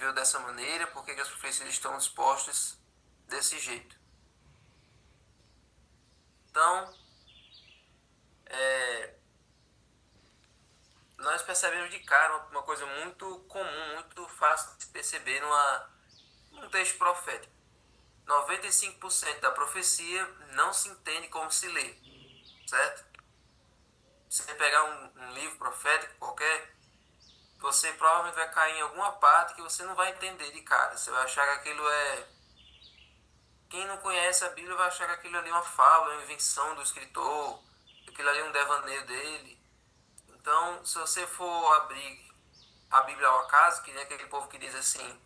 escreveu dessa maneira, por que as profecias estão dispostas desse jeito. Então, nós percebemos de cara uma coisa muito comum, muito fácil de se perceber num texto profético. 95% da profecia não se entende como se lê, certo? Se você pegar um livro profético qualquer, você provavelmente vai cair em alguma parte que você não vai entender de cara. Você vai achar que aquilo é... Quem não conhece a Bíblia vai achar que aquilo ali é uma fábula, uma invenção do escritor, que aquilo ali é um devaneio dele. Então, se você for abrir a Bíblia ao acaso, que nem aquele povo que diz assim: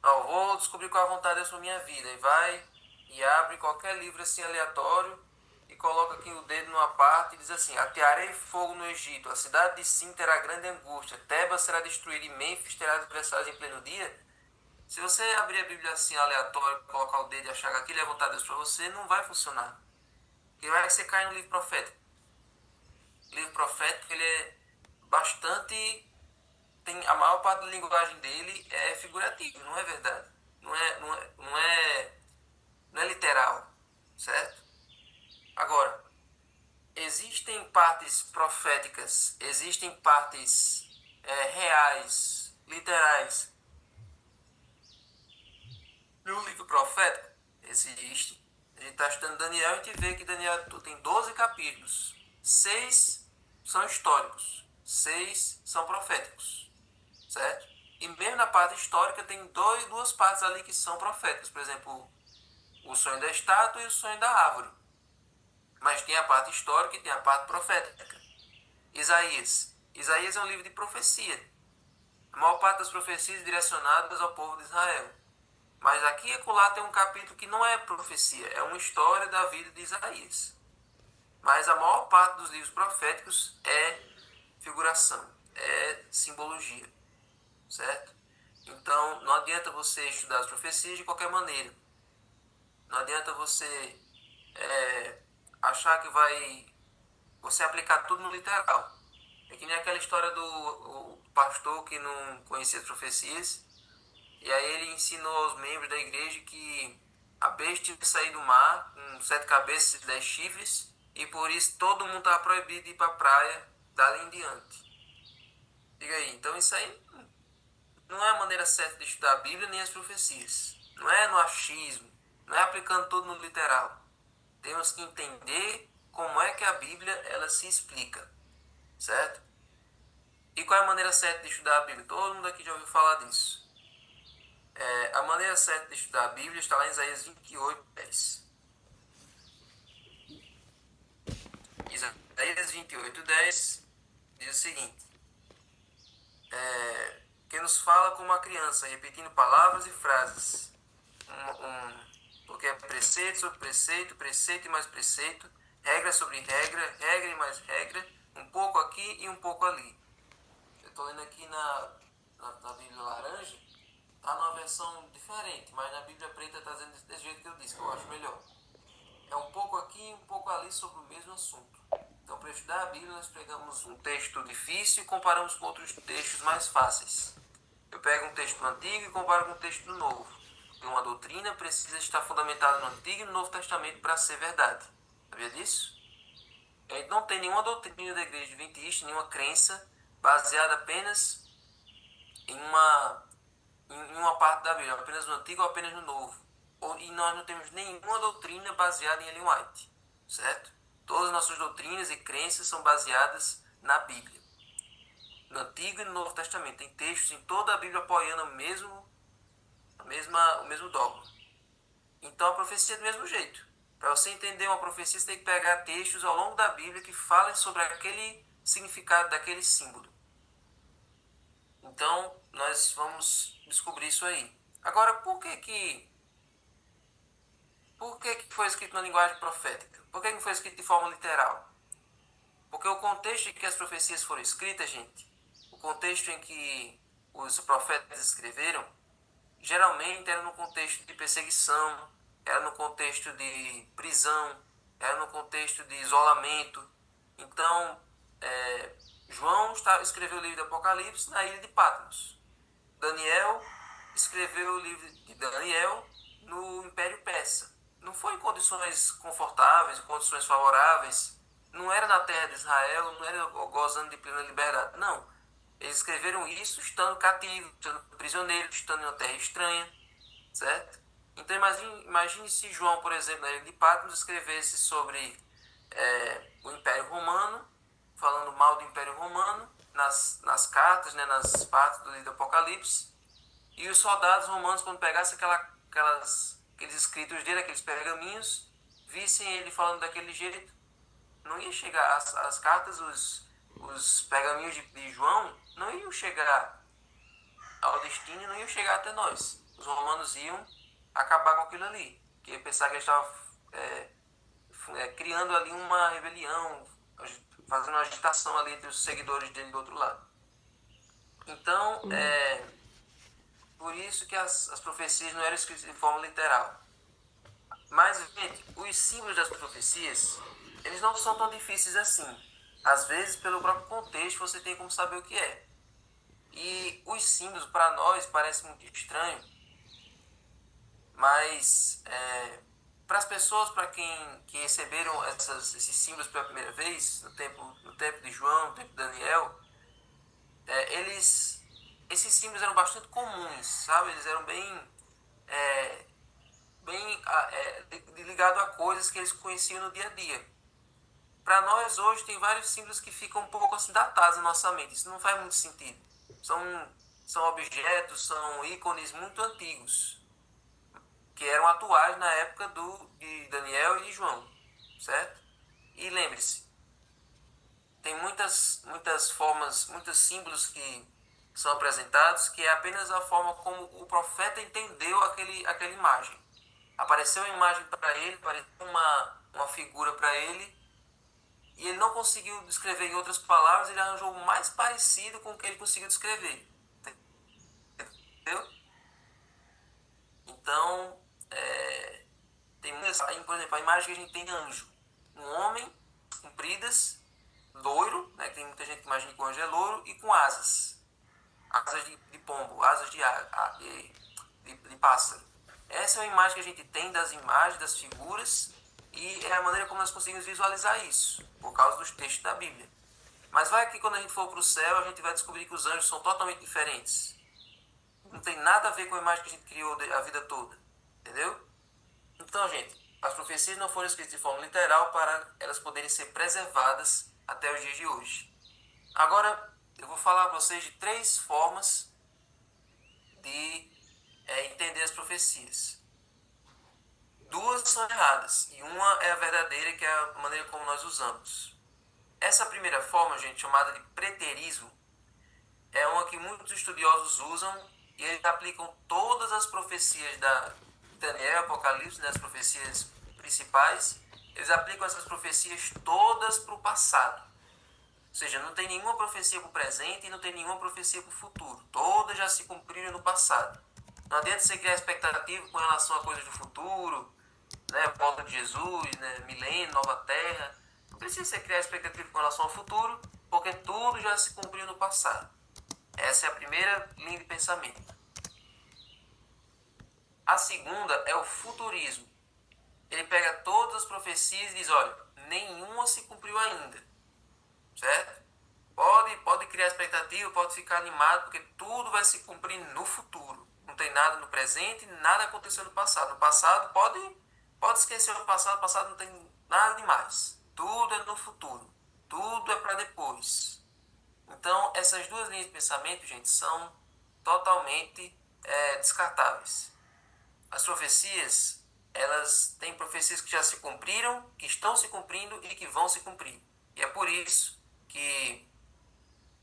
eu vou descobrir qual é a vontade de Deus para minha vida, e vai e abre qualquer livro assim aleatório e coloca aqui o dedo numa parte e diz assim: atearei fogo no Egito, a cidade de Sim terá grande angústia, Tebas será destruída e Mênfis terá depressado em pleno dia. Se você abrir a Bíblia assim aleatório, colocar o dedo e achar que aquilo é a vontade de Deus para você, não vai funcionar. E vai que você cai no livro profético. O livro profético, ele é bastante... a maior parte da linguagem dele é figurativa, não é verdade. Não é literal, certo? Agora, existem partes proféticas, existem partes reais, literais. No livro profético, existe. A gente está estudando Daniel e a gente vê que Daniel tem 12 capítulos. 6 são históricos, 6 são proféticos, certo? E mesmo na parte histórica tem duas partes ali que são proféticas. Por exemplo, o sonho da estátua e o sonho da árvore. Mas tem a parte histórica e tem a parte profética. Isaías. Isaías é um livro de profecia. A maior parte das profecias direcionadas ao povo de Israel. Mas aqui e acolá tem um capítulo que não é profecia, é uma história da vida de Isaías. Mas a maior parte dos livros proféticos é figuração, é simbologia, certo? Então, não adianta você estudar as profecias de qualquer maneira. Não adianta você achar que vai... você aplicar tudo no literal. É que nem aquela história do pastor que não conhecia as profecias, e aí ele ensinou aos membros da igreja que a besta ia sair do mar com 7 cabeças e 10 chifres, e por isso todo mundo estava proibido de ir para a praia dali em diante. Diga aí, então isso aí não é a maneira certa de estudar a Bíblia nem as profecias. Não é no achismo, não é aplicando tudo no literal. Temos que entender como é que a Bíblia ela se explica, certo? E qual é a maneira certa de estudar a Bíblia? Todo mundo aqui já ouviu falar disso. A maneira certa de estudar a Bíblia está lá em Isaías 28, 10. Isaías 28, 10 diz o seguinte: que nos fala como uma criança, repetindo palavras e frases. Porque é preceito sobre preceito, preceito e mais preceito, regra sobre regra, regra e mais regra, um pouco aqui e um pouco ali. Eu estou lendo aqui na Bíblia laranja, está numa versão diferente, mas na Bíblia preta está dizendo desse jeito que eu disse, que eu acho melhor. É um pouco aqui e um pouco ali sobre o mesmo assunto. Então, para estudar a Bíblia, nós pegamos um texto difícil e comparamos com outros textos mais fáceis. Eu pego um texto antigo e comparo com um texto do Novo. Uma doutrina precisa estar fundamentada no Antigo e no Novo Testamento para ser verdade. Sabia disso? A gente não tem nenhuma doutrina da igreja adventista, nenhuma crença baseada apenas em uma parte da Bíblia, apenas no Antigo ou apenas no Novo. E nós não temos nenhuma doutrina baseada em Ellen White, certo? Todas as nossas doutrinas e crenças são baseadas na Bíblia, no Antigo e no Novo Testamento. Tem textos em toda a Bíblia apoiando o mesmo dogma. Então a profecia é do mesmo jeito. Para você entender uma profecia, você tem que pegar textos ao longo da Bíblia que falem sobre aquele significado daquele símbolo. Então nós vamos descobrir isso aí. Agora, por que foi escrito na linguagem profética? Por que não foi escrito de forma literal? Porque o contexto em que as profecias foram escritas, gente, o contexto em que os profetas escreveram, geralmente era no contexto de perseguição, era no contexto de prisão, era no contexto de isolamento. Então, João escreveu o livro do Apocalipse na ilha de Patmos. Daniel escreveu o livro de Daniel no Império Persa. Não foi em condições confortáveis, em condições favoráveis. Não era na terra de Israel, não era gozando de plena liberdade. Não. Eles escreveram isso estando cativos, estando prisioneiros, estando em uma terra estranha, certo? Então imagine se João, por exemplo, na ilha de Patmos, escrevesse sobre o Império Romano, falando mal do Império Romano, nas cartas, né, nas partes do livro do Apocalipse, e os soldados romanos, quando pegassem aqueles escritos dele, aqueles pergaminhos, vissem ele falando daquele jeito, não ia chegar, as cartas, os pergaminhos de João, não iam chegar ao destino e não iam chegar até nós. Os romanos iam acabar com aquilo ali, que ia pensar que eles estavam criando ali uma rebelião, fazendo uma agitação ali entre os seguidores dele do outro lado. Então, por isso que as profecias não eram escritas de forma literal. Mas, gente, os símbolos das profecias, eles não são tão difíceis assim. Às vezes, pelo próprio contexto, você tem como saber o que é. E os símbolos, para nós, parecem muito estranho, mas para as pessoas, para quem que receberam esses símbolos pela primeira vez, no tempo de João, no tempo de Daniel, esses símbolos eram bastante comuns, sabe? Eles eram bem ligados a coisas que eles conheciam no dia a dia. Para nós, hoje, tem vários símbolos que ficam um pouco assim datados na nossa mente. Isso não faz muito sentido. São objetos, são ícones muito antigos, que eram atuais na época de Daniel e de João, certo? E lembre-se, tem muitas formas, muitos símbolos que são apresentados, que é apenas a forma como o profeta entendeu aquela imagem. Apareceu uma imagem para ele, apareceu uma figura para ele, e ele não conseguiu descrever em outras palavras, ele arranjou o mais parecido com o que ele conseguiu descrever. Entendeu? Então, tem muitas, por exemplo, a imagem que a gente tem de anjo. Um homem, compridas, loiro, né, que tem muita gente que imagina que o anjo é loiro, e com asas. Asas de pombo, asas de pássaro. Essa é uma imagem que a gente tem das imagens, das figuras, e é a maneira como nós conseguimos visualizar isso, por causa dos textos da Bíblia. Mas vai que quando a gente for para o céu, a gente vai descobrir que os anjos são totalmente diferentes. Não tem nada a ver com a imagem que a gente criou a vida toda. Entendeu? Então, gente, as profecias não foram escritas de forma literal para elas poderem ser preservadas até os dias de hoje. Agora, eu vou falar para vocês de 3 formas de entender as profecias. 2 são erradas e uma é a verdadeira, que é a maneira como nós usamos. Essa primeira forma, gente, chamada de preterismo, é uma que muitos estudiosos usam e eles aplicam todas as profecias da Daniel, Apocalipse, né, as profecias principais, eles aplicam essas profecias todas para o passado. Ou seja, não tem nenhuma profecia para o presente e não tem nenhuma profecia para o futuro. Todas já se cumpriram no passado. Não adianta você criar expectativa com relação a coisas do futuro, né, volta de Jesus, né, milênio, nova terra. Não precisa você criar expectativa com relação ao futuro, porque tudo já se cumpriu no passado. Essa é a primeira linha de pensamento. A segunda é o futurismo. Ele pega todas as profecias e diz, olha, nenhuma se cumpriu ainda. Certo? Pode criar expectativa, pode ficar animado, porque tudo vai se cumprir no futuro. Não tem nada no presente, nada aconteceu no passado. No passado, pode esquecer o passado não tem nada demais. Tudo é no futuro. Tudo é para depois. Então, essas 2 linhas de pensamento, gente, são totalmente descartáveis. As profecias, elas têm profecias que já se cumpriram, que estão se cumprindo e que vão se cumprir. E é por isso que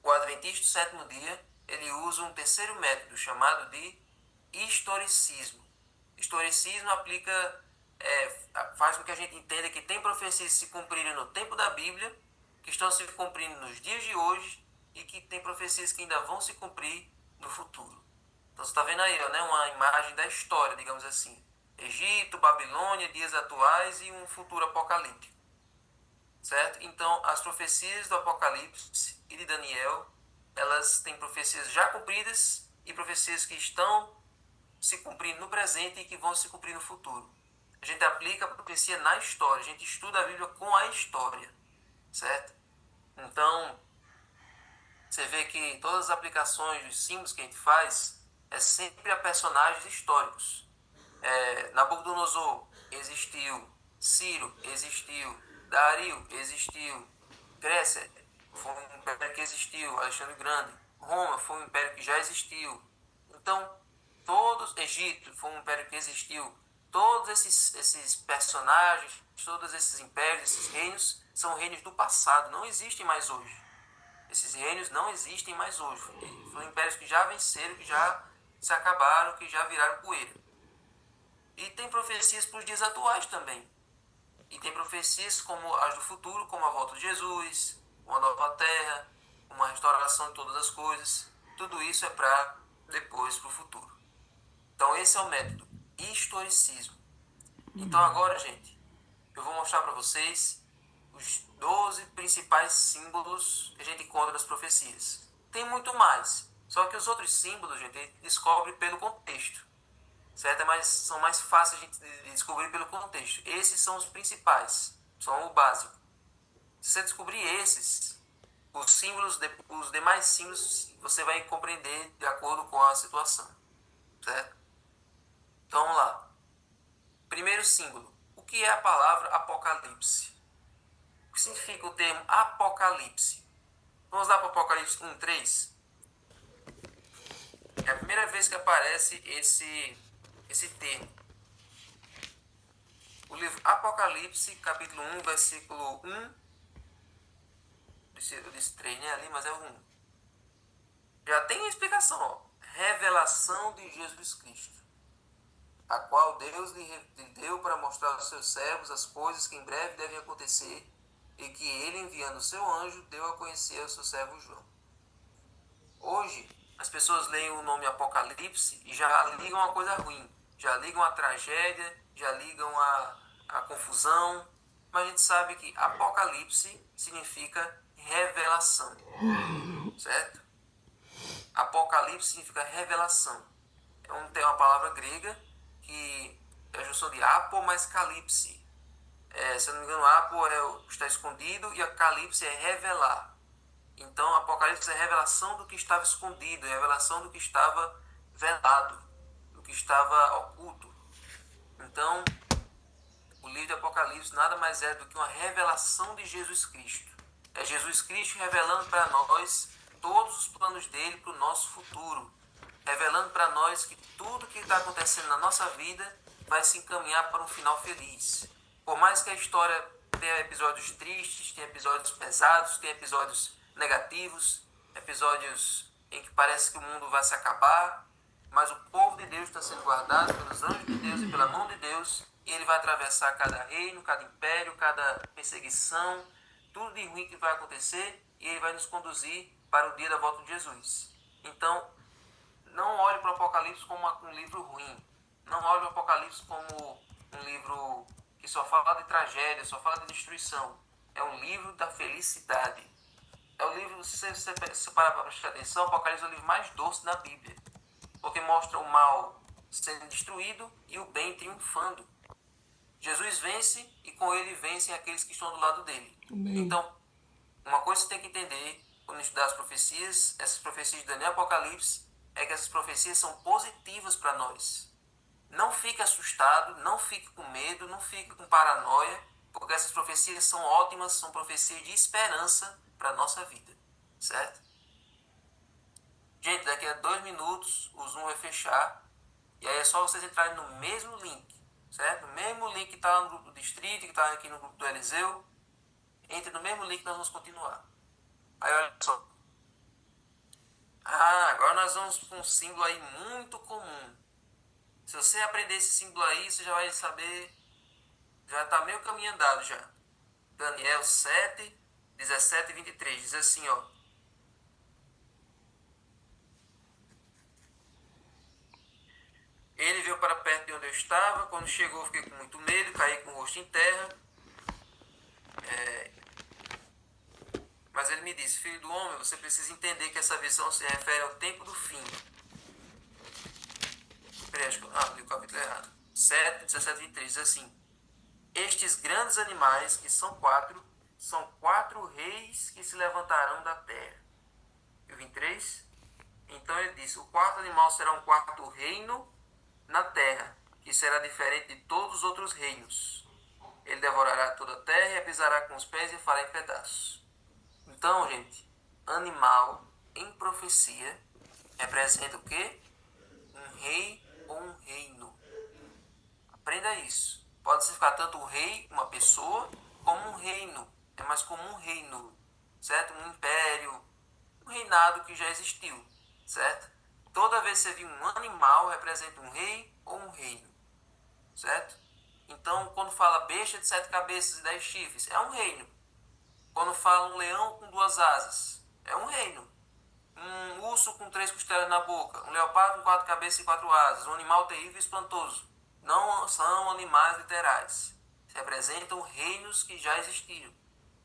o Adventista do sétimo dia, ele usa um terceiro método chamado de historicismo. Historicismo faz com que a gente entenda que tem profecias que se cumpriram no tempo da Bíblia, que estão se cumprindo nos dias de hoje e que tem profecias que ainda vão se cumprir no futuro. Então você está vendo aí, né, uma imagem da história, digamos assim. Egito, Babilônia, dias atuais e um futuro apocalíptico. Certo? Então, as profecias do Apocalipse e de Daniel, elas têm profecias já cumpridas e profecias que estão se cumprindo no presente e que vão se cumprir no futuro. A gente aplica a profecia na história, a gente estuda a Bíblia com a história, certo? Então, você vê que todas as aplicações dos símbolos que a gente faz é sempre a personagens históricos. Nabucodonosor existiu, Ciro existiu, Dario existiu, Grécia foi um império que existiu, Alexandre o Grande, Roma foi um império que já existiu. Então, Egito foi um império que existiu. Todos esses personagens, todos esses impérios, esses reinos, são reinos do passado, não existem mais hoje. Esses reinos não existem mais hoje. São impérios que já venceram, que já se acabaram, que já viraram poeira. E tem profecias para os dias atuais também. E tem profecias como as do futuro, como a volta de Jesus, uma nova terra, uma restauração de todas as coisas. Tudo isso é para depois, para o futuro. Então esse é o método, historicismo. Então agora, gente, eu vou mostrar para vocês os 12 principais símbolos que a gente encontra nas profecias. Tem muito mais, só que os outros símbolos, gente, a gente descobre pelo contexto, certo? São mais fáceis de descobrir pelo contexto. Esses são os principais, são o básico. Se você descobrir esses, os símbolos, os demais símbolos, você vai compreender de acordo com a situação, certo? Então vamos lá. Primeiro símbolo. O que é a palavra Apocalipse? O que significa o termo Apocalipse? Vamos lá para Apocalipse 1:3. É a primeira vez que aparece esse termo. O livro Apocalipse, capítulo 1, versículo 1. Eu disse 3, né? Ali, mas é o 1. Já tem a explicação, ó. Revelação de Jesus Cristo, a qual Deus lhe deu para mostrar aos seus servos as coisas que em breve devem acontecer, e que ele, enviando o seu anjo, deu a conhecer ao seu servo João. Hoje, as pessoas leem o nome Apocalipse e já ligam a coisa ruim, já ligam a tragédia, já ligam a confusão, mas a gente sabe que Apocalipse significa revelação, certo? Apocalipse significa revelação. Tem uma palavra grega que é a junção de apo mais calipse. Se eu não me engano, apo é o que está escondido e a calipse é revelar. Então, Apocalipse é a revelação do que estava escondido, é a revelação do que estava velado, do que estava oculto. Então, o livro de Apocalipse nada mais é do que uma revelação de Jesus Cristo. É Jesus Cristo revelando para nós todos os planos dele para o nosso futuro. Revelando para nós que tudo que está acontecendo na nossa vida vai se encaminhar para um final feliz. Por mais que a história tenha episódios tristes, tenha episódios pesados, tenha episódios negativos, episódios em que parece que o mundo vai se acabar, mas o povo de Deus está sendo guardado pelos anjos de Deus e pela mão de Deus, e ele vai atravessar cada reino, cada império, cada perseguição, tudo de ruim que vai acontecer, e ele vai nos conduzir para o dia da volta de Jesus. Então, não olhe para o Apocalipse como um livro ruim. Não olhe para o Apocalipse como um livro que só fala de tragédia, só fala de destruição. É um livro da felicidade. É o livro, se você parar para prestar atenção, o Apocalipse é o livro mais doce da Bíblia. Porque mostra o mal sendo destruído e o bem triunfando. Jesus vence e com ele vencem aqueles que estão do lado dele. Amém. Então, uma coisa que você tem que entender quando estudar as profecias, essas profecias de Daniel e Apocalipse, é que essas profecias são positivas para nós. Não fique assustado, não fique com medo, não fique com paranoia, porque essas profecias são ótimas, são profecias de esperança para a nossa vida, certo? Gente, daqui a 2 minutos o Zoom vai fechar, e aí é só vocês entrarem no mesmo link, certo? No mesmo link que está no grupo do Distrito, que está aqui no grupo do Eliseu, entre no mesmo link que nós vamos continuar. Aí olha só. Agora nós vamos com um símbolo aí muito comum. Se você aprender esse símbolo aí, você já vai saber, já está meio caminho andado já. Daniel 7, 17 e 23, diz assim, ó. Ele veio para perto de onde eu estava, quando chegou eu fiquei com muito medo, caí com o rosto em terra. Mas ele me disse, filho do homem, você precisa entender que essa visão se refere ao tempo do fim. peraí, li o capítulo errado. 7, 17 e 23 diz assim: estes grandes animais, que são quatro reis que se levantarão da terra. E o 23? Então ele diz: o quarto animal será um quarto reino na terra, que será diferente de todos os outros reinos. Ele devorará toda a terra e a pisará com os pés e fará em pedaços. Então, gente, animal em profecia representa o quê? Um rei ou um reino. Aprenda isso. Pode significar tanto um rei, uma pessoa, como um reino. É mais como um reino, certo? Um império, um reinado que já existiu, certo? Toda vez que você viu um animal, representa um rei ou um reino, certo? Então, quando fala besta de 7 cabeças e 10 chifres, é um reino. Quando fala um leão com 2 asas, é um reino. Um urso com 3 costelas na boca, um leopardo com 4 cabeças e 4 asas, um animal terrível e espantoso. Não são animais literais. Representam reinos que já existiram.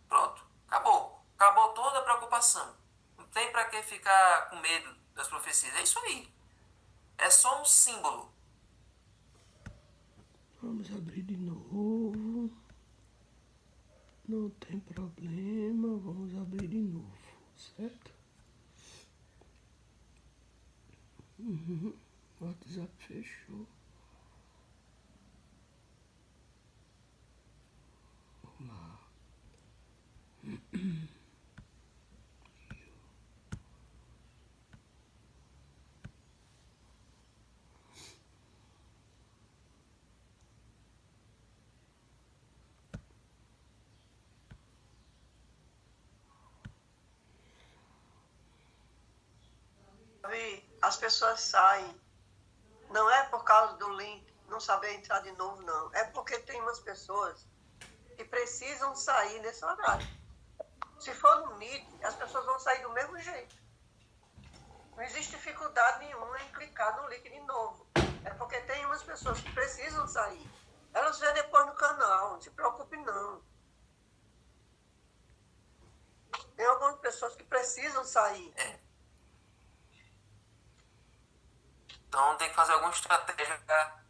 Pronto, acabou. Acabou toda a preocupação. Não tem para que ficar com medo das profecias. É isso aí. É só um símbolo. Vamos abrir de novo. Não tem problema, vamos abrir de novo, certo? O WhatsApp fechou. Vamos lá. As pessoas saem. Não é por causa do link não saber entrar de novo, não. É porque tem umas pessoas que precisam sair nesse horário. Se for no Meet, as pessoas vão sair do mesmo jeito. Não existe dificuldade nenhuma em clicar no link de novo. É porque tem umas pessoas que precisam sair. Elas vêem depois no canal, não se preocupe não. Tem algumas pessoas que precisam sair. Então tem que fazer alguma estratégia para,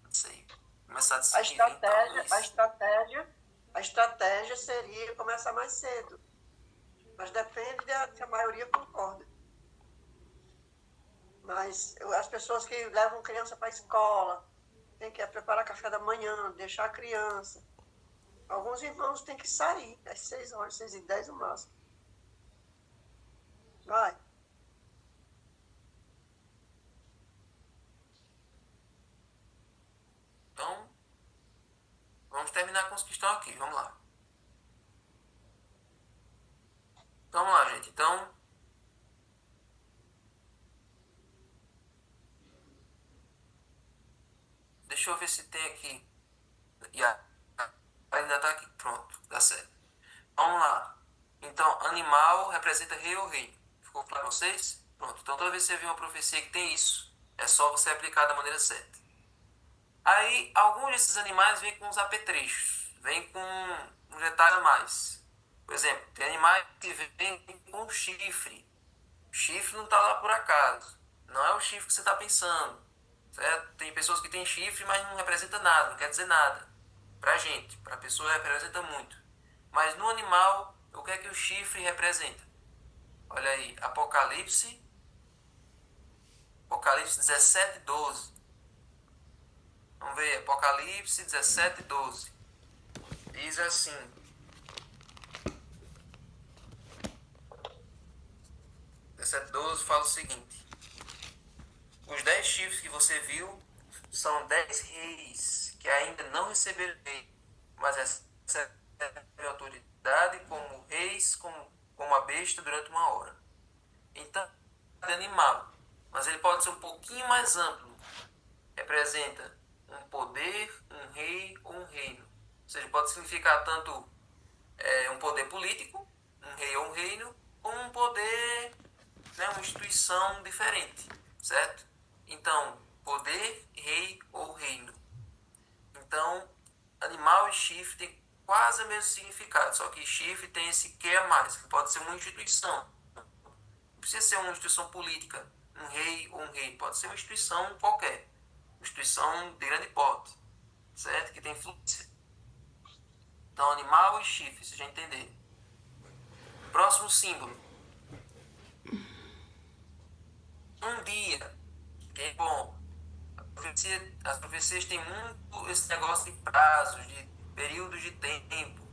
não sei, começar a decidir. A estratégia seria começar mais cedo. Mas depende se a maioria concorda. Mas as pessoas que levam criança para a escola, tem que preparar café da manhã, deixar a criança. Alguns irmãos têm que sair às 6 horas, 6h10 no máximo. Vai. Então, vamos terminar com os que estão aqui. Vamos lá. Então, vamos lá, gente. Então, deixa eu ver se tem aqui. Ainda tá aqui. Pronto, dá certo. Vamos lá. Então, animal representa rei ou reino. Ficou claro para vocês? Pronto. Então, toda vez que você vê uma profecia que tem isso, é só você aplicar da maneira certa. Aí, alguns desses animais vêm com uns apetrechos. Vêm com um detalhe a mais. Por exemplo, tem animais que vêm com chifre. O chifre não está lá por acaso. Não é o chifre que você está pensando. Certo? Tem pessoas que têm chifre, mas não representa nada, não quer dizer nada. Pra gente, pra pessoa representa muito. Mas no animal, o que é que o chifre representa? Olha aí, Apocalipse 17:12. Vamos ver, Apocalipse 17:12. Diz assim: 17:12 fala o seguinte: os 10 chifres que você viu são 10 reis que ainda não receberam rei, mas recebem autoridade como reis, como a besta durante 1 hora. Então, é animal, mas ele pode ser um pouquinho mais amplo. Representa um poder, um rei ou um reino. Ou seja, pode significar tanto um poder político, um rei ou um reino, como um poder, né, uma instituição diferente, certo? Então, poder, rei ou reino. Então, animal e chifre tem quase o mesmo significado, só que chifre tem esse que a mais, que pode ser uma instituição. Não precisa ser uma instituição política, um rei ou um rei, pode ser uma instituição qualquer, uma instituição de grande porte, certo? Que tem influência. Então, animal e chifre, vocês já entenderam. Próximo símbolo. Um dia. É bom. As profecias têm muito esse negócio de prazos, de períodos de tempo.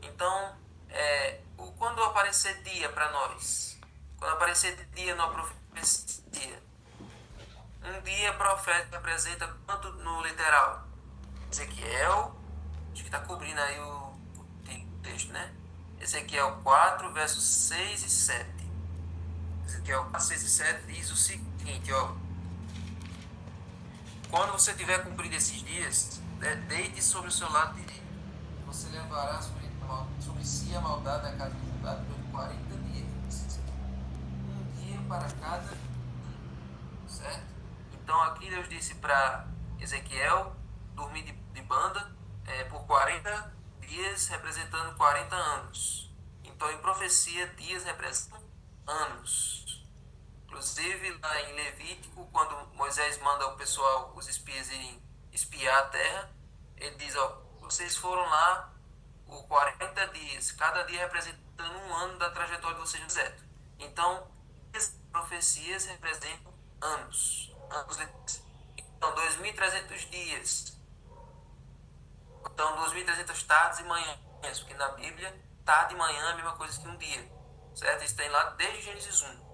Então, quando aparecer dia para nós, quando aparecer dia numa profecia, um dia profético representa quanto no literal? Ezequiel, acho que está cobrindo aí o texto, né? Ezequiel 4, versos 6 e 7. Ezequiel 4, 6 e 7 diz o seguinte, ó. Quando você tiver cumprido esses dias, deite sobre o seu lado direito. Você levará sobre si a maldade da casa de Judá durante 40 dias. Um dia para cada um, certo? Então aqui Deus disse para Ezequiel dormir de banda por 40 dias, representando 40 anos. Então em profecia, dias representam anos. Inclusive, lá em Levítico, quando Moisés manda o pessoal, os espias, irem espiar a terra, ele diz, ó, vocês foram lá por 40 dias, cada dia representando um ano da trajetória de vocês no deserto. Então, as profecias representam anos. Então, 2.300 dias. Então, 2.300 tardes e manhãs, porque na Bíblia, tarde e manhã é a mesma coisa que um dia. Certo? Isso tem lá desde Gênesis 1.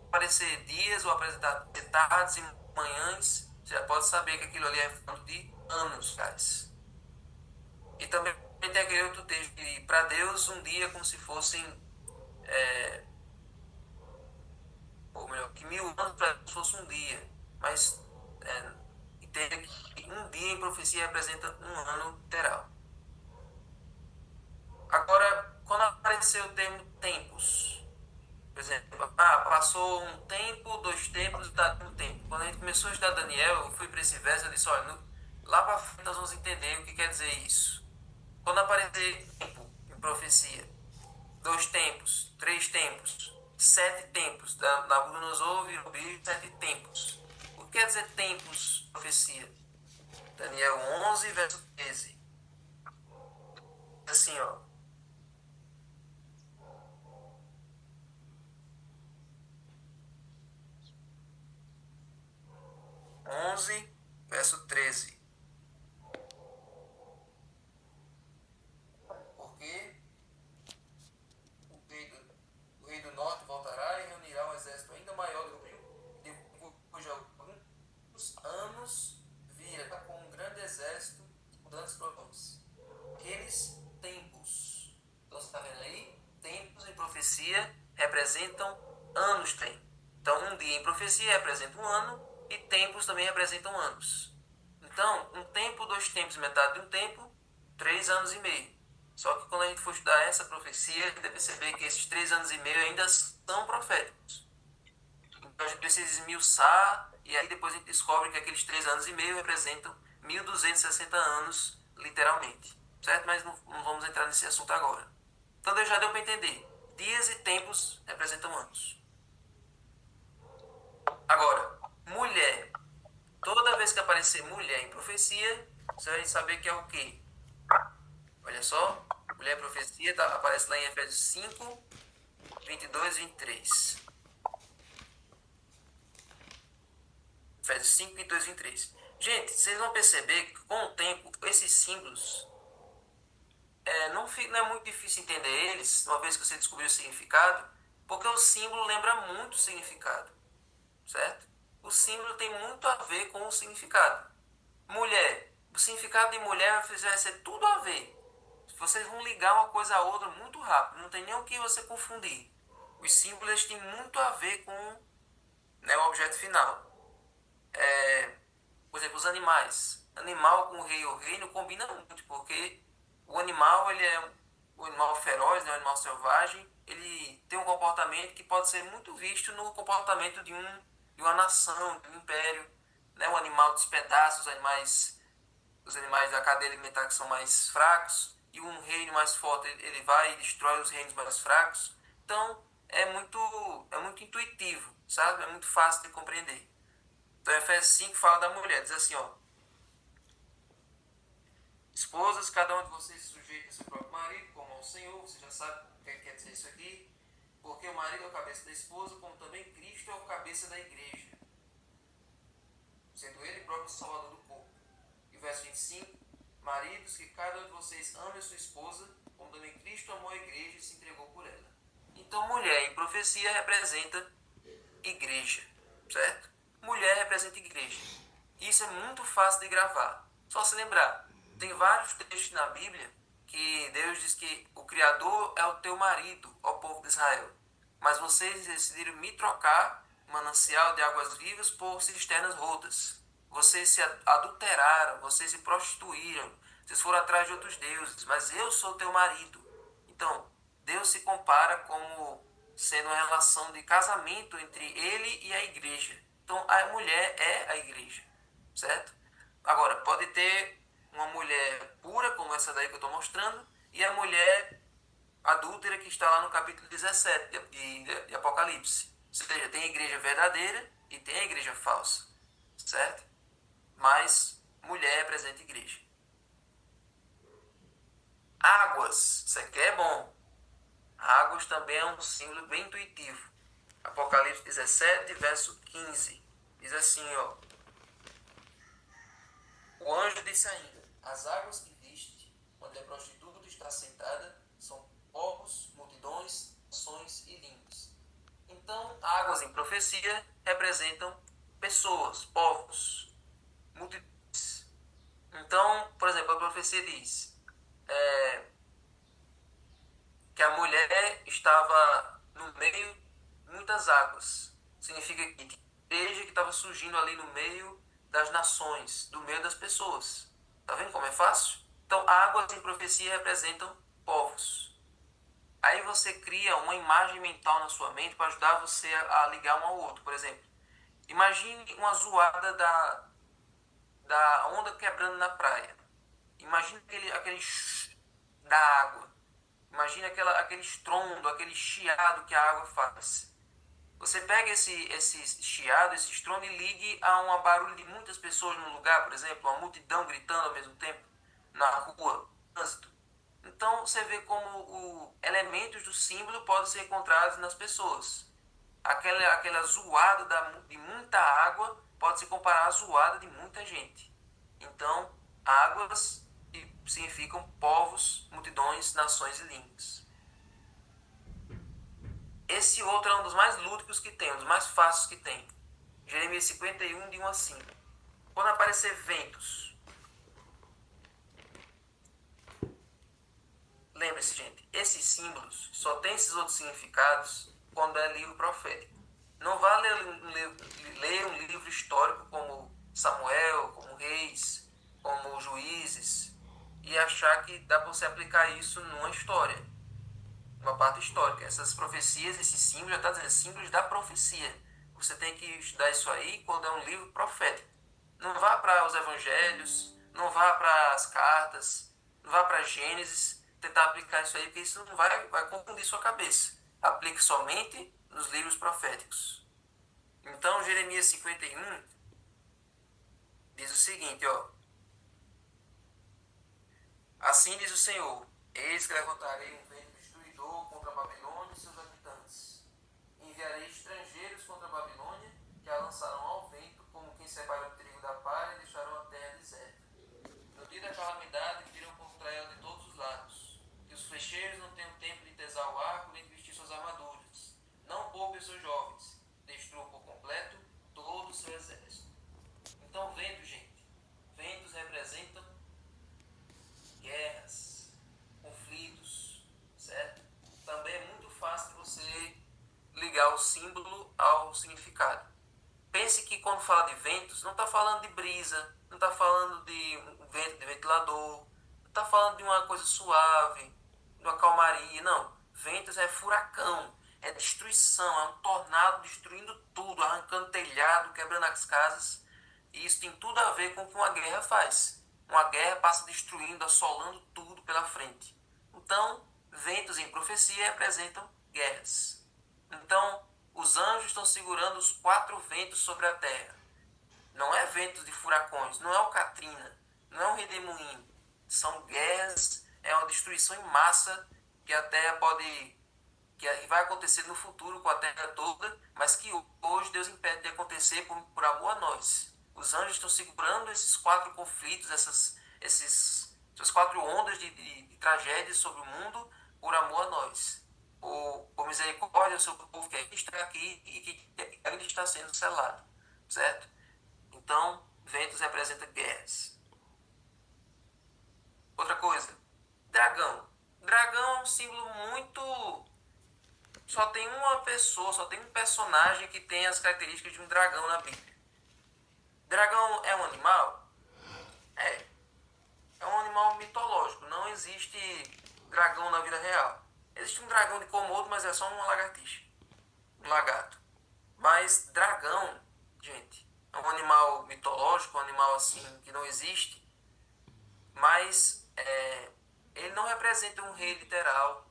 Aparecer dias ou apresentar tardes e manhãs, você já pode saber que aquilo ali é falando de anos, guys. E também tem aquele outro texto que para Deus um dia é como se fossem ou melhor, que 1.000 anos para Deus fosse um dia, mas entenda que um dia em profecia representa um ano literal. Agora, quando apareceu o termo tempos, por exemplo, passou um tempo, 2 tempos, está um tempo. Quando a gente começou a estudar Daniel, eu fui para esse verso e disse, olha, lá para frente nós vamos entender o que quer dizer isso. Quando aparecer tempo em profecia, 2 tempos, 3 tempos, 7 tempos, Nabucodonosor virou bicho, 7 tempos. O que quer dizer tempos, profecia? Daniel 11, verso 13. Assim, ó. 11, verso 13. Porque o rei do norte voltará e reunirá um exército ainda maior do que cujo alguns anos virá com um grande exército mudando os pronomes. Aqueles tempos. Então você está vendo aí? Tempos em profecia representam anos tem. Então um dia em profecia representa um ano e tempos também representam anos. Então, um tempo, 2 tempos, metade de um tempo, 3 anos e meio. Só que quando a gente for estudar essa profecia, a gente vai perceber que esses 3 anos e meio ainda são proféticos. Então a gente precisa esmiuçar, e aí depois a gente descobre que aqueles 3 anos e meio representam 1.260 anos, literalmente. Certo? Mas não vamos entrar nesse assunto agora. Então Deus já deu para entender. Dias e tempos representam anos. Agora, mulher. Toda vez que aparecer mulher em profecia, você vai saber que é o quê? Olha só, mulher em profecia aparece lá em Efésios 5, 22 e 23. Efésios 5, 22 e 23. Gente, vocês vão perceber que com o tempo, esses símbolos, não é muito difícil entender eles, uma vez que você descobriu o significado, porque o símbolo lembra muito o significado, certo? O símbolo tem muito a ver com o significado. Mulher, o significado de mulher vai ser tudo a ver. Vocês vão ligar uma coisa a outra muito rápido, não tem nem o que você confundir. Os símbolos têm muito a ver com, o objeto final. Por exemplo, os animais. Animal com o rei ou reino combina muito, porque o animal, ele é um animal feroz, um animal selvagem, ele tem um comportamento que pode ser muito visto no comportamento de uma nação, de um império. O animal despedaça os animais da cadeia alimentar que são mais fracos, e um reino mais forte, ele vai e destrói os reinos mais fracos. Então, é muito intuitivo, sabe? É muito fácil de compreender. Então, Efésios 5 fala da mulher, diz assim, ó: esposas, cada um de vocês se sujeita a seu próprio marido, como ao Senhor. Você já sabe o que quer dizer isso aqui. Porque o marido é o cabeça da esposa, como também Cristo é o cabeça da igreja, sendo ele próprio o salvador do corpo. E o verso 25: maridos, que cada um de vocês ame a sua esposa, como também Cristo amou a igreja e se entregou por ela. Então, mulher em profecia representa igreja, certo? Mulher representa igreja. Isso é muito fácil de gravar. Só se lembrar, tem vários textos na Bíblia que Deus diz que o Criador é o teu marido, ó povo de Israel. Mas vocês decidiram me trocar, manancial de águas vivas, por cisternas rotas. Vocês se adulteraram, vocês se prostituíram, vocês foram atrás de outros deuses, mas eu sou teu marido. Então, Deus se compara como sendo uma relação de casamento entre ele e a igreja. Então, a mulher é a igreja, certo? Agora, pode ter uma mulher pura, como essa daí que eu estou mostrando, e a mulher adúltera que está lá no capítulo 17 de Apocalipse. Ou seja, tem a igreja verdadeira e tem a igreja falsa, certo? Mas mulher representa igreja. Águas, isso aqui é bom. Águas também é um símbolo bem intuitivo. Apocalipse 17, verso 15. Diz assim, ó: o anjo disse ainda: as águas que viste, onde a prostituta está sentada, são povos, multidões, nações e línguas. Então, águas em profecia representam pessoas, povos, multidões. Então, por exemplo, a profecia diz que a mulher estava no meio de muitas águas. Significa que a igreja que estava surgindo ali no meio das nações, do meio das pessoas. Tá vendo como é fácil? Então, águas em profecia representam povos. Aí você cria uma imagem mental na sua mente para ajudar você a ligar um ao outro. Por exemplo, imagine uma zoada da onda quebrando na praia. Imagine aquele da água. Imagine aquele estrondo, aquele chiado que a água faz. Você pega esse chiado, esse estrondo e ligue a um barulho de muitas pessoas num lugar, por exemplo, uma multidão gritando ao mesmo tempo, na rua, no trânsito. Então você vê como elementos do símbolo podem ser encontrados nas pessoas. Aquela zoada de muita água pode se comparar à zoada de muita gente. Então, águas significam povos, multidões, nações e línguas. Esse outro é um dos mais lúdicos que tem, um dos mais fáceis que tem. Jeremias 51, de 1 a 5. Quando aparecer ventos, lembre-se, gente, esses símbolos só tem esses outros significados quando é livro profético. Não vá ler um livro histórico como Samuel, como Reis, como Juízes, e achar que dá para você aplicar isso numa história, numa parte histórica. Essas profecias, esses símbolos, já está dizendo, símbolos da profecia. Você tem que estudar isso aí quando é um livro profético. Não vá para os evangelhos, não vá para as cartas, não vá para Gênesis, tentar aplicar isso aí, porque isso não vai confundir sua cabeça. Aplique somente nos livros proféticos. Então, Jeremias 51 diz o seguinte, ó: assim diz o Senhor: eis que levantarei um vento destruidor contra a Babilônia e seus habitantes. Enviarei estrangeiros contra a Babilônia, que a lançarão ao vento, como quem separa o trigo da palha, e deixarão a terra deserta. No dia da calamidade, virão contra ela de todos os lados. Que os flecheiros não tenham tempo de tesar o arco, nem de vestir suas armaduras. Não poupe os seus jovens. Destrua por completo todo o seu exército. Então, ventos, gente. Ventos representam guerras, conflitos, certo? Também é muito fácil você ligar o símbolo ao significado. Pense que quando fala de ventos, não está falando de brisa, não está falando de um vento de ventilador, não está falando de uma coisa suave, de uma calmaria, não. Ventos é furacão, é destruição, é um tornado destruindo tudo, arrancando telhado, quebrando as casas. E isso tem tudo a ver com o que uma guerra faz. Uma guerra passa destruindo, assolando tudo pela frente. Então, ventos em profecia representam guerras. Então, os anjos estão segurando os 4 ventos sobre a terra. Não é ventos de furacões, não é o Katrina, não é um redemoinho. São guerras, é uma destruição em massa que a terra que vai acontecer no futuro com a terra toda, mas que hoje Deus impede de acontecer por amor a nós. Os anjos estão segurando esses 4 conflitos, essas 4 ondas de tragédias sobre o mundo por amor a nós. Por misericórdia ao seu povo que ainda está aqui e que ainda está sendo selado. Certo? Então, ventos representa guerras. Outra coisa, dragão. Dragão é um símbolo muito... Só tem uma pessoa, só tem um personagem que tem as características de um dragão na Bíblia. Dragão é um animal? É. É um animal mitológico. Não existe dragão na vida real. Existe um dragão de Komodo, mas é só uma lagartixa. Um lagarto. Mas dragão, gente, é um animal mitológico, um animal assim que não existe. Mas ele não representa um rei literal,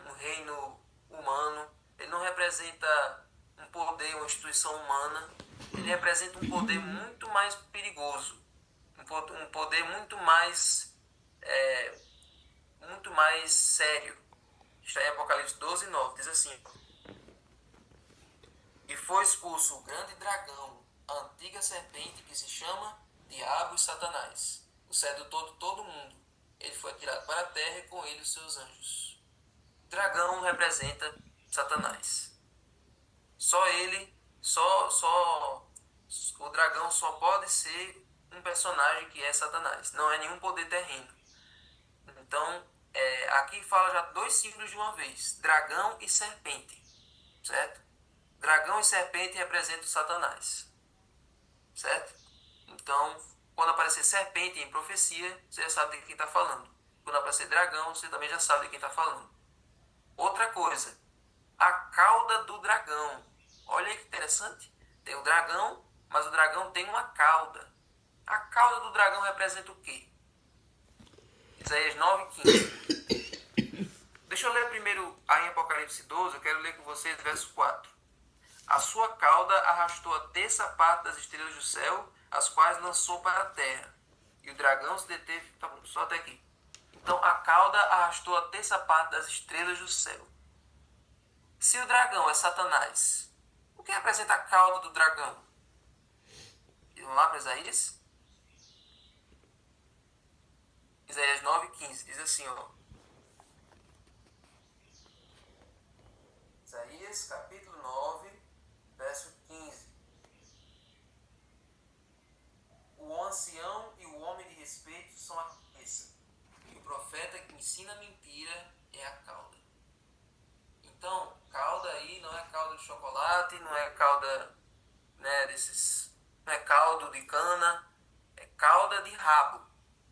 um reino humano. Ele não representa um poder, uma instituição humana. Ele representa um poder muito mais perigoso, um poder muito mais sério. Está em Apocalipse 12, 9, diz assim: e foi expulso o grande dragão, a antiga serpente que se chama Diabo e Satanás, o sedutor de todo mundo. Ele foi atirado para a terra e com ele os seus anjos. Dragão representa Satanás. Só ele, o dragão só pode ser um personagem que é Satanás. Não é nenhum poder terreno. Então, aqui fala já 2 símbolos de uma vez: dragão e serpente. Certo? Dragão e serpente representam Satanás. Certo? Então, quando aparecer serpente em profecia, você já sabe de quem está falando. Quando aparecer dragão, você também já sabe de quem está falando. Outra coisa, a cauda do dragão. Olha que interessante. Tem o dragão, mas o dragão tem uma cauda. A cauda do dragão representa o quê? Isaías 9:15. Deixa eu ler primeiro aí em Apocalipse 12, eu quero ler com vocês verso 4. A sua cauda arrastou a terça parte das estrelas do céu, as quais lançou para a terra. E o dragão se deteve... Tá bom, só até aqui. Então, a cauda arrastou a terça parte das estrelas do céu. Se o dragão é Satanás, o que representa a cauda do dragão? Vamos lá para Isaías? Isaías 9:15, diz assim, ó. Isaías, capítulo 9, verso 15. O ancião e o homem de respeito são a cabeça, e o profeta que ensina mentira é a cauda. Então, cauda aí não é calda de chocolate, não é calda, não é caldo de cana, é cauda de rabo.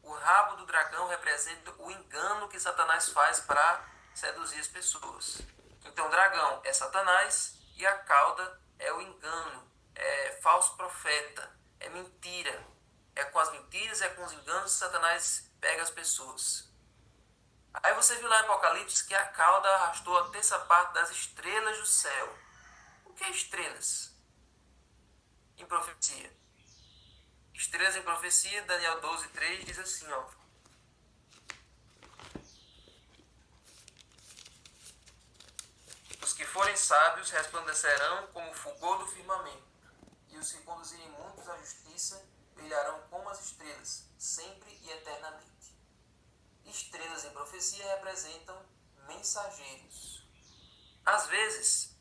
O rabo do dragão representa o engano que Satanás faz para seduzir as pessoas. Então, o dragão é Satanás e a cauda é o engano, é falso profeta, é mentira. É com as mentiras, é com os enganos que Satanás pega as pessoas. Aí você viu lá em Apocalipse que a cauda arrastou a terça parte das estrelas do céu. O que é estrelas? Em profecia. Estrelas em profecia, Daniel 12:3 diz assim, ó. Os que forem sábios resplandecerão como o fulgor do firmamento, e os que conduzirem muitos à justiça brilharão como as estrelas, sempre e eternamente. Estrelas em profecia representam mensageiros. Às vezes,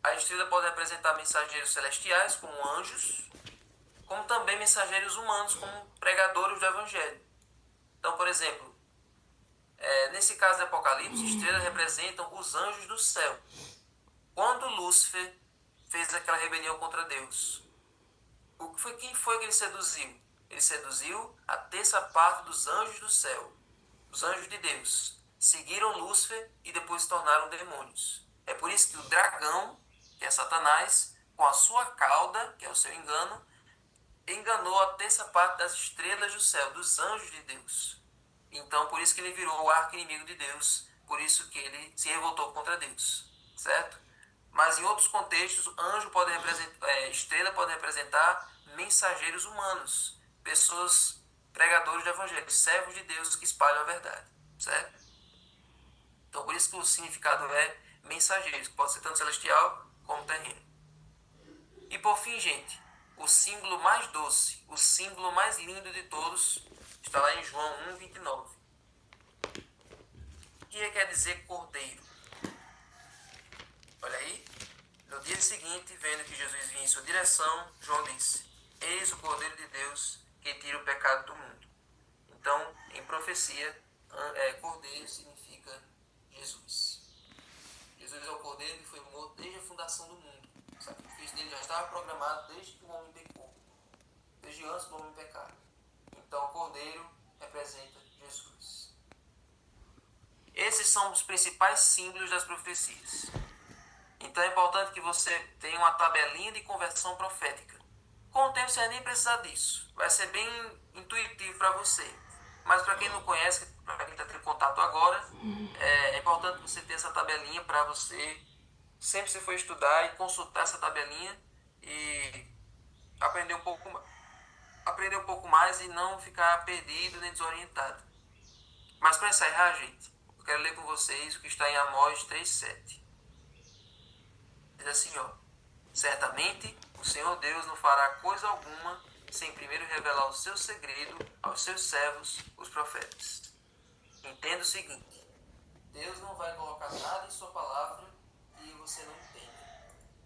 a estrela pode representar mensageiros celestiais, como anjos, como também mensageiros humanos, como pregadores do evangelho. Então, por exemplo, nesse caso do Apocalipse, estrelas representam os anjos do céu. Quando Lúcifer fez aquela rebelião contra Deus, quem foi que ele seduziu? Ele seduziu a terça parte dos anjos do céu. Os anjos de Deus seguiram Lúcifer e depois se tornaram demônios. É por isso que o dragão, que é Satanás, com a sua cauda, que é o seu engano, enganou a terça parte das estrelas do céu, dos anjos de Deus. Então, por isso que ele virou o arqui-inimigo de Deus, por isso que ele se revoltou contra Deus, certo? Mas em outros contextos, anjo pode representar, estrela pode representar mensageiros humanos, pessoas pregadores do evangelho, servos de Deus que espalham a verdade, certo? Então por isso que o significado é mensageiros, que pode ser tanto celestial como terreno. E por fim, gente, o símbolo mais doce, o símbolo mais lindo de todos, está lá em João 1:29. O que quer dizer cordeiro? Olha aí, no dia seguinte, vendo que Jesus vinha em sua direção, João disse: Eis o Cordeiro de Deus que tira o pecado do mundo. Então, em profecia, cordeiro significa Jesus. Jesus é o cordeiro que foi morto desde a fundação do mundo. O sacrifício dele já estava programado desde que o homem pecou, desde antes do homem pecar. Então, o cordeiro representa Jesus. Esses são os principais símbolos das profecias. Então é importante que você tenha uma tabelinha de conversão profética. Com o tempo você nem precisar disso. Vai ser bem intuitivo para você. Mas para quem não conhece, para quem está tendo contato agora, é importante você ter essa tabelinha para você, sempre que você for estudar e consultar essa tabelinha e aprender um pouco mais e não ficar perdido nem desorientado. Mas para encerrar, gente, eu quero ler com vocês o que está em Amós 3:7. Diz assim, ó: Certamente o Senhor Deus não fará coisa alguma sem primeiro revelar o seu segredo aos seus servos, os profetas. Entenda o seguinte: Deus não vai colocar nada em sua palavra que você não entenda.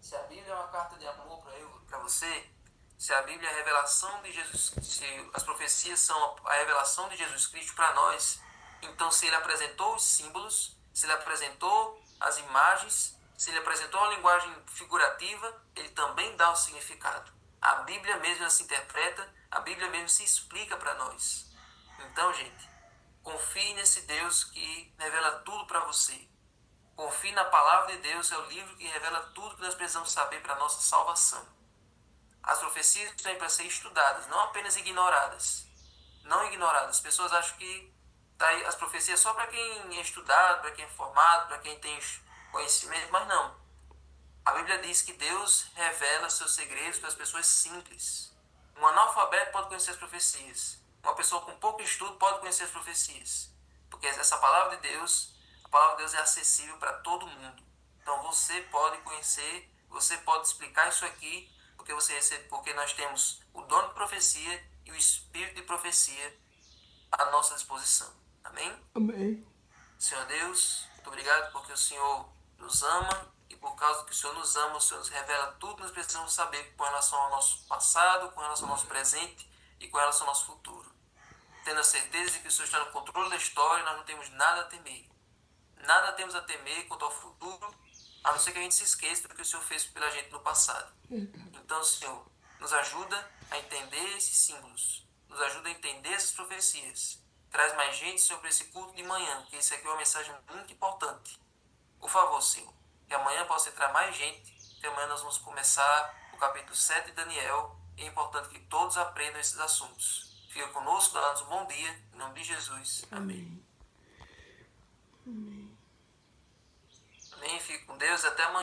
Se a Bíblia é uma carta de amor para você, se a Bíblia é a revelação de Jesus, se as profecias são a revelação de Jesus Cristo para nós, então se ele apresentou os símbolos, se ele apresentou as imagens, se ele apresentou uma linguagem figurativa, ele também dá o significado. A Bíblia mesmo se interpreta, a Bíblia mesmo se explica para nós. Então, gente, confie nesse Deus que revela tudo para você. Confie na palavra de Deus, é o livro que revela tudo que nós precisamos saber para a nossa salvação. As profecias têm para ser estudadas, não apenas ignoradas. Não ignoradas. As pessoas acham que as profecias só para quem é estudado, para quem é formado, para quem tem conhecimento, mas não. A Bíblia diz que Deus revela seus segredos para as pessoas simples. Um analfabeto pode conhecer as profecias. Uma pessoa com pouco estudo pode conhecer as profecias. Porque essa palavra de Deus, a palavra de Deus é acessível para todo mundo. Então você pode conhecer, você pode explicar isso aqui, porque nós temos o dom de profecia e o espírito de profecia à nossa disposição. Amém? Amém. Senhor Deus, muito obrigado porque o Senhor nos ama e por causa que o Senhor nos ama, o Senhor nos revela tudo que nós precisamos saber com relação ao nosso passado, com relação ao nosso presente e com relação ao nosso futuro. Tendo a certeza de que o Senhor está no controle da história, nós não temos nada a temer. Nada temos a temer quanto ao futuro, a não ser que a gente se esqueça do que o Senhor fez pela gente no passado. Então, Senhor, nos ajuda a entender esses símbolos, nos ajuda a entender essas profecias. Traz mais gente sobre esse culto de manhã, porque isso aqui é uma mensagem muito importante. Por favor, Senhor, que amanhã possa entrar mais gente, que amanhã nós vamos começar o capítulo 7 de Daniel, e é importante que todos aprendam esses assuntos. Fica conosco, dá-nos um bom dia, em nome de Jesus. Amém. Amém. Amém, fique com Deus, até amanhã.